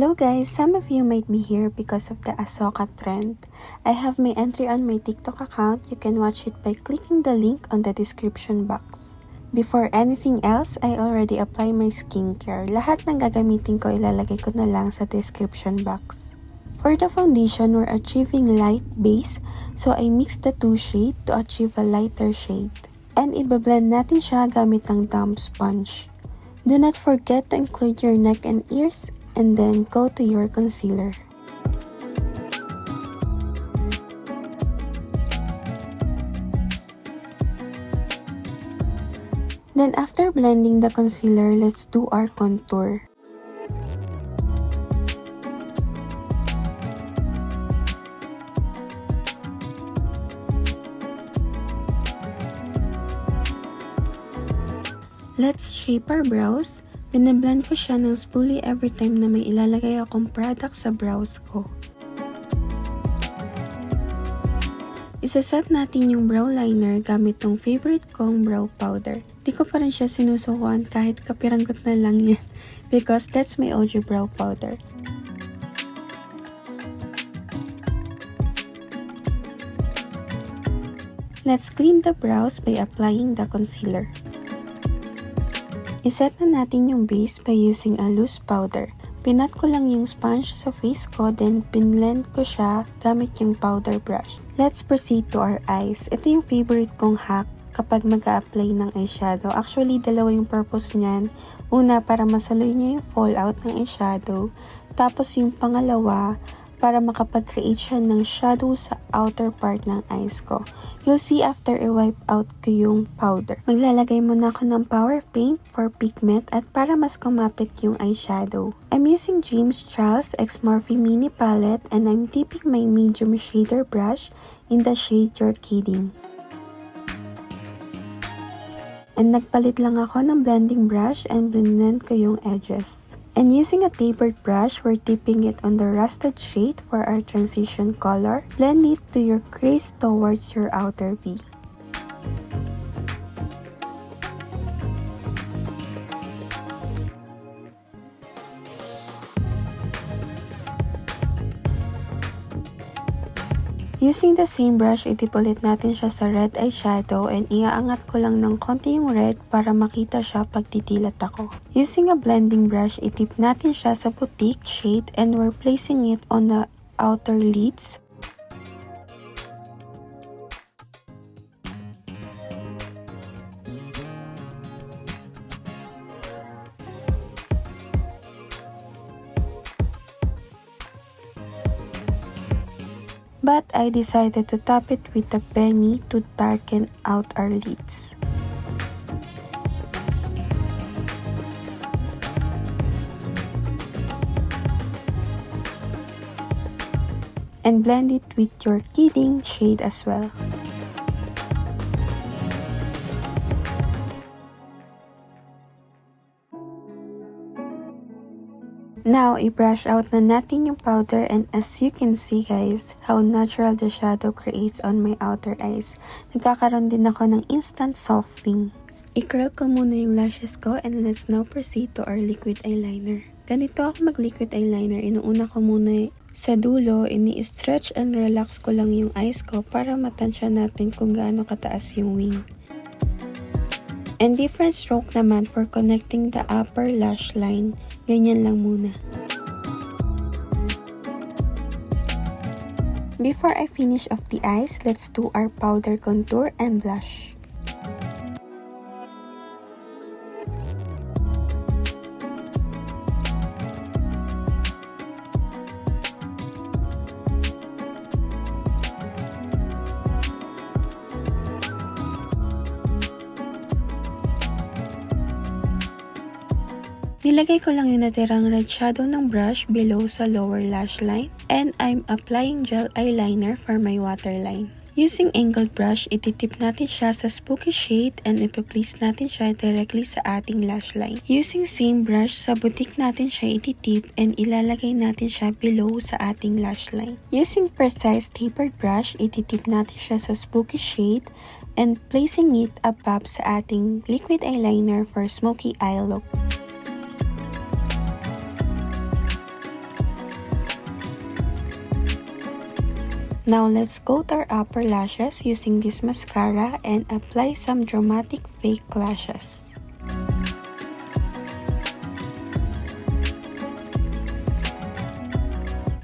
Hello guys, some of you might be here because of the Ahsoka trend. I have my entry on my TikTok account. You can watch it by clicking the link on the description box. Before anything else, I already apply my skincare. Lahat ng gagamitin ko ilalagay ko na lang sa description box. For the foundation, we're achieving light base, so I mixed the two shades to achieve a lighter shade. And ibablend natin siya gamit ng damp sponge. Do not forget to include your neck and ears, and then go to your concealer. Then after blending the concealer, let's do our contour. Let's shape our brows. Binablend ko siya ng spoolie every time na may ilalagay akong product sa brows ko. Isaset natin yung brow liner gamit tong favorite kong brow powder. Di ko pa rin siya sinusukuan kahit kapiranggot na lang yan because that's my OG brow powder. Let's clean the brows by applying the concealer. Iset na natin yung base by using a loose powder. Pinat ko lang yung sponge sa face ko, then pinblend ko siya gamit yung powder brush. Let's proceed to our eyes. Ito yung favorite kong hack kapag mag-a-apply ng eyeshadow. Actually, dalawa yung purpose niyan. Una, para masaloy niya yung fallout ng eyeshadow. Tapos yung pangalawa, para makapag-create siya ng shadow sa outer part ng eyes ko. You'll see after i-wipe out ko yung powder. Maglalagay muna ako ng power paint for pigment at para mas kumapit yung eyeshadow. I'm using JamesCharles X Morphe Mini Palette and I'm dipping my medium shader brush in the shade You're Kidding. And nagpalit lang ako ng blending brush and blended ko yung edges. And using a tapered brush, we're dipping it on the rusted shade for our transition color. Blend it to your crease towards your outer V. Using the same brush, idip ulit natin siya sa red eyeshadow and iaangat ko lang ng konti yung red para makita siya pag didilat ako. Using a blending brush, idip natin siya sa boutique shade and we're placing it on the outer lids. But I decided to top it with a penny to darken out our lids. And blend it with Your Kidding shade as well. Now, i-brush out na natin yung powder and as you can see guys, how natural the shadow creates on my outer eyes. Nagkakaroon din ako ng instant softening. I-curl ko muna yung lashes ko and let's now proceed to our liquid eyeliner. Ganito ako mag-liquid eyeliner. Inuuna ko muna sa dulo, ini-stretch and relax ko lang yung eyes ko para matansya natin kung gaano kataas yung wing. And different stroke naman for connecting the upper lash line. Ganyan lang muna. Before I finish off the eyes, let's do our powder contour and blush. Nilagay ko lang yung natirang red shadow ng brush below sa lower lash line and I'm applying gel eyeliner for my waterline. Using angled brush, ititip natin siya sa spooky shade and ipa-place natin siya directly sa ating lash line. Using same brush, sa butik natin siya ititip and ilalagay natin siya below sa ating lash line. Using precise tapered brush, ititip natin siya sa spooky shade and placing it above sa ating liquid eyeliner for smoky eye look. Now let's coat our upper lashes using this mascara and apply some dramatic fake lashes.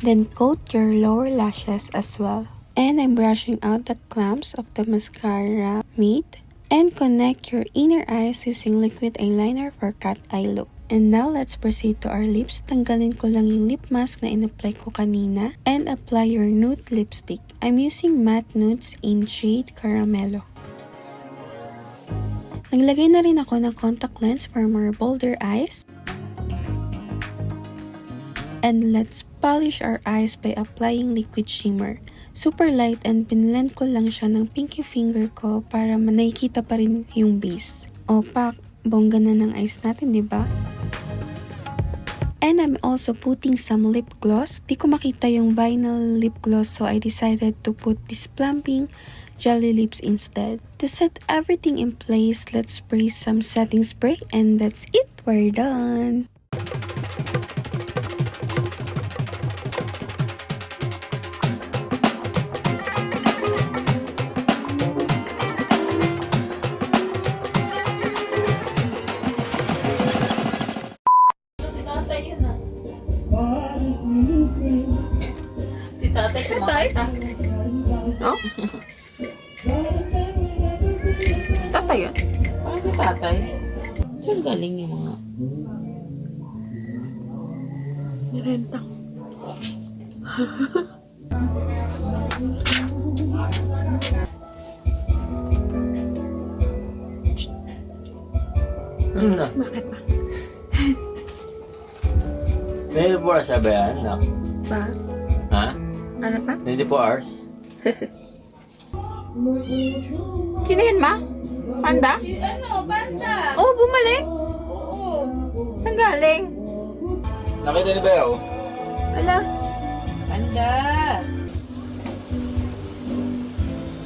Then coat your lower lashes as well. And I'm brushing out the clumps of the mascara made. And connect your inner eyes using liquid eyeliner for cat eye look. And now let's proceed to our lips. Tanggalin ko lang yung lip mask na in-apply ko kanina. And apply your nude lipstick. I'm using matte nudes in shade Caramello. Naglagay na rin ako ng contact lens for more bolder eyes. And let's polish our eyes by applying liquid shimmer. Super light and pinlend ko lang siya ng pinky finger ko para nakikita pa rin yung base. Opak, bongga na ng eyes natin, di ba? And I'm also putting some lip gloss. Di ko makita yung vinyl lip gloss so I decided to put this plumping jelly lips instead. To set everything in place, let's spray some setting spray and that's it. We're done! Si tatay kumakanta. Oh? Tatay yun? Parang si tatay. Diyan galing yung mga... Nirenta. Ano na? Bakit ba? May 24 hours ba yan? No? Ba? Ha? Ano pa? 24 hours? Sino yun, ma? Panda? Ano? Banda? Oh, bumalik? Oo. Saan galing? Nakita ni Beo? Wala. Banda.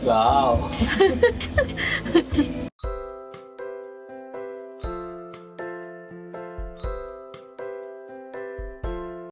Wow!